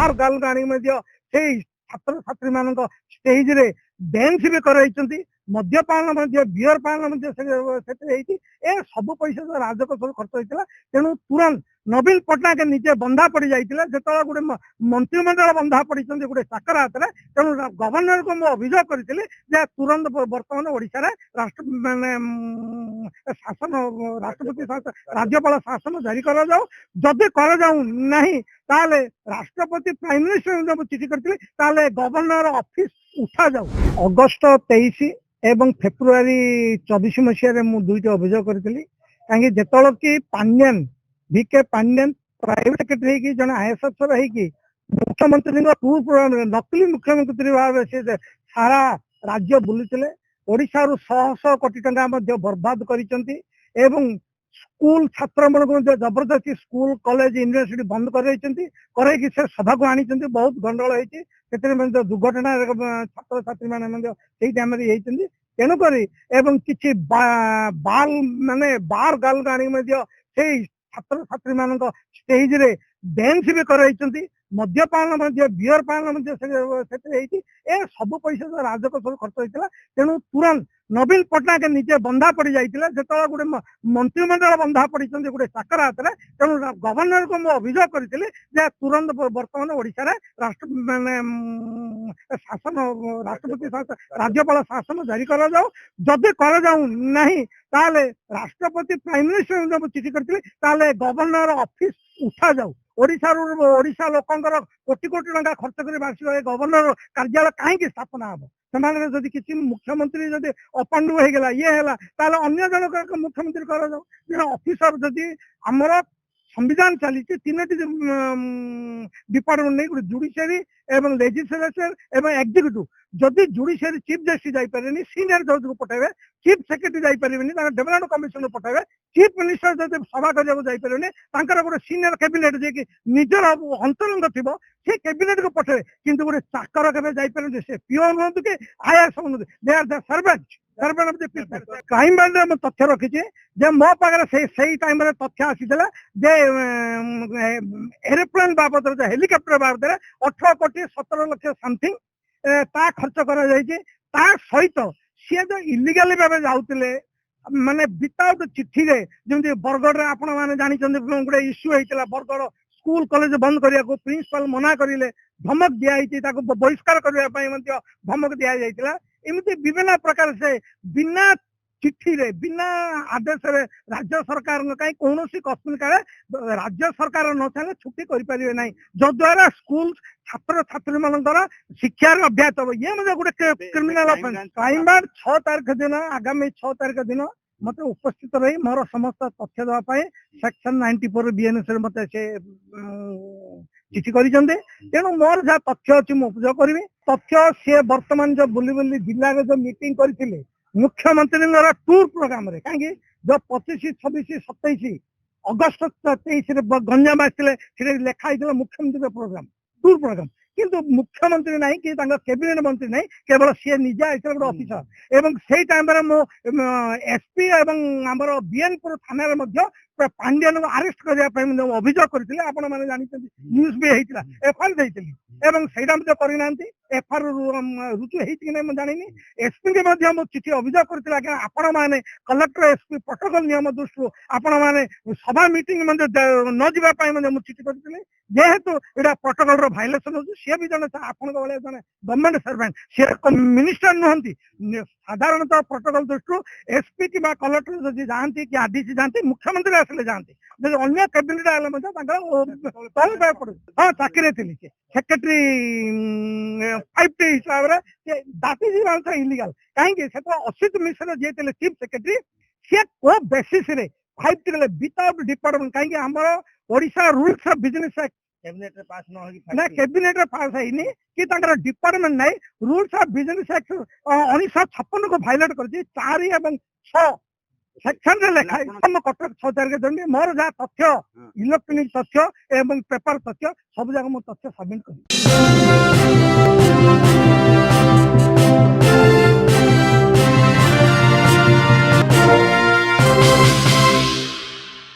बार गाल गाणी छात्र छात्री मान स्टेज रे डांस भी कराई मद्यपान बियर पान सब पैसा राजकोष खर्च होता तेणु तुरंत नवीन पट्टनायक निजे बंधा पड़ जाता जो गोटे मंत्रिमंडल बंधा पड़ी गोटे चाकर हाथ में तेणु गवर्नर को मुझे अभियोग करी तुरंत बर्तमान ओडिशा राष्ट्र माने शासन राष्ट्रपति राज्यपाल शासन जारी कर जदि कर नहीं ताले राष्ट्रपति प्राइम मिनिस्टर चिठी करते गवर्नर ऑफिस उठा जाऊ। अगस्ट 23 एवं फेब्रुआरी 24 मसीह दुईट अभियोग करी कहीं जिते कि Pandian VK Pandian private secretary जन IAS अफसर मुख्यमंत्री टूर प्रोग्राम नकली मुख्यमंत्री भाव से सारा राज्य बुलूले ओडिशा रु 100 कोटी टंका बर्बाद करिसेंती एवं स्कूल छात्र मन जबरदस्ती स्कूल कॉलेज यूनिवर्सिटी बंद कर सभा को आनी बहुत गंडगोल होती दुर्घटना छात्र छात्री मैंने टाइम तेणुक किसी बाल माने बार गाल गाणी छात्र छात्री मान स्टेज रे डांस भी कराई मद्यपान बियर पान सब पैसा राजकोष खर्च होता तेणु तुरंत नवीन पट्टनायक निजे बंधा पड़ जाता जो गोटे मंत्रिमंडल बंधा पड़ी गोटे चाकर हाथ में तेणु गवर्नर को मुझे अभियोग करी तुरंत बर्तमान ओडिशा राष्ट्र माने शासन राष्ट्रपति राज्यपाल शासन जारी कर जदि कर नहीं ताले राष्ट्रपति प्राइम मिनिस्टर चिठी करते गवर्नर ऑफिस उठा जाऊ। ओडिशा लोकंकर कोटी कोटी टंका खर्च कर बार्षिक गवर्नर कार्यालय कहीं स्थापना हम से किसी मुख्यमंत्री जब अपांडु होगा ये है अन्य जन मुख्यमंत्री कर ऑफिसर जदि आमर संविधान चली तीन डिपार्टमेंट नहीं जुडिशियरी एवं लेजिस्लेचर एवं एक्जिक्यूटिव जदि जुडिशियरी चीफ जस्टिस जापारे सीनियर जज को पठाइबे चीफ सेक्रेटरी जापारे डेवलपमेंट कमिशन को पठाइबे चीफ मिनिस्टर जब सभा करने गोटे सीनियर कैबिनेट जे निजर अंतरंग थी से कैबिनेट को पठाए किंतु गोटे चाकर के से पिओन हूँ कि IAS हूँ they are the servant crime branch तथ्य रखी मो पाखे से टाइम तथ्य आसी एरोप्लेन बाबद हेलिकप्टर बाबद 18 कोटी 17 लक्ष समथिंग ता खर्च कर सहित सी जो इलिगाली भाव जाऊे माने विदाउट चिठी रे जमी बरगढ़ आपण मैंने जानते गोटे इश्यू होता बरगढ़ स्कूल कॉलेज बंद करने को प्रिंसिपल मना करें धमक दिखाई बहिष्कार करने धमक दि जाता एमती विभिन्न प्रकार से बिना चिठी रे बिना आदेश रे राज्य सरकार कहीं कौन कस्मिन काले राज्य सरकार न चाहे छुट्टी करें ना जद्वारा स्कूल छात्र छात्री मानकर शिक्षार अभ्यास हम ये गोटे क्रिमिनाल ऑफेंस। क्राइम ब्रांच 6 तारीख दिन आगामी 6 तारीख दिन मत उपस्थित रही मोर समस्त तथ्य देवाई सेक्शन 94 BNS मत से चिठी करेणु मोर जहाँ तथ्य अच्छी मुझे करी तथ्य सी बर्तमान जो बुली बुली जिले में जो मीटिंग करते मुख्यमंत्री टूर प्रोग्राम रे कहीं जो 25 26 27 अगस्त 23 गंजाम आसते लिखाई मुख्यमंत्री प्रोग्राम टूर प्रोग्राम किंतु मुख्यमंत्री नहीं कि कैबिनेट मंत्री नहीं केवल सी निजे आते गोटे ऑफिसर एवं से टाइम मो SP एवं आमर बीएनपुर थाना पांड्यन को अरेस्ट करने अभियोग करते आपण मैंने जानते न्यूज भी होता FIR देती एवं से करना FIR रुचु होती जानी SP के चिठी अभियोग करते आपण मैंने कलेक्टर SP प्रोटोकॉल नियम दृष्टि आपण मैंने सभा मीटिंग न जावाई चिठी करते जेहेतु यहाँ प्रोटोकॉल भाइलेसन हो सी भी जन आपण भाई जन गवर्नमेंट सर्वेंट सी मिनिस्टर नुहति साधारणतः प्रोटोकॉल दृष्टि SP कि कलेक्टर जब जाती कि ADC जाती मुख्यमंत्री आसले जाती जब अन्य कैबिनेट आए पड़े हाँ चाकरी थी सेक्रेटरी 5T हिसाब say that is also illegal कहीं असित मिश्र जी चीफ सेक्रेटरी सी को बेसिस 5T विदाउट डिपार्टमेंट कहीं आमर Odisha rules of business act cabinet pass ना कैबिनेट पास है कि डिपार्टमेंट नहीं रूल्स ऑफ बिजनेस एक्ट 1956 को भाइलेट कर 4 एवं 6 सेक्शन रे लिखा है कटक 6 तारीख दिन मोर जहाँ तथ्य इलेक्ट्रोनिक तथ्य एवं पेपर तथ्य सब जगह मो तथ्य सबमिट कर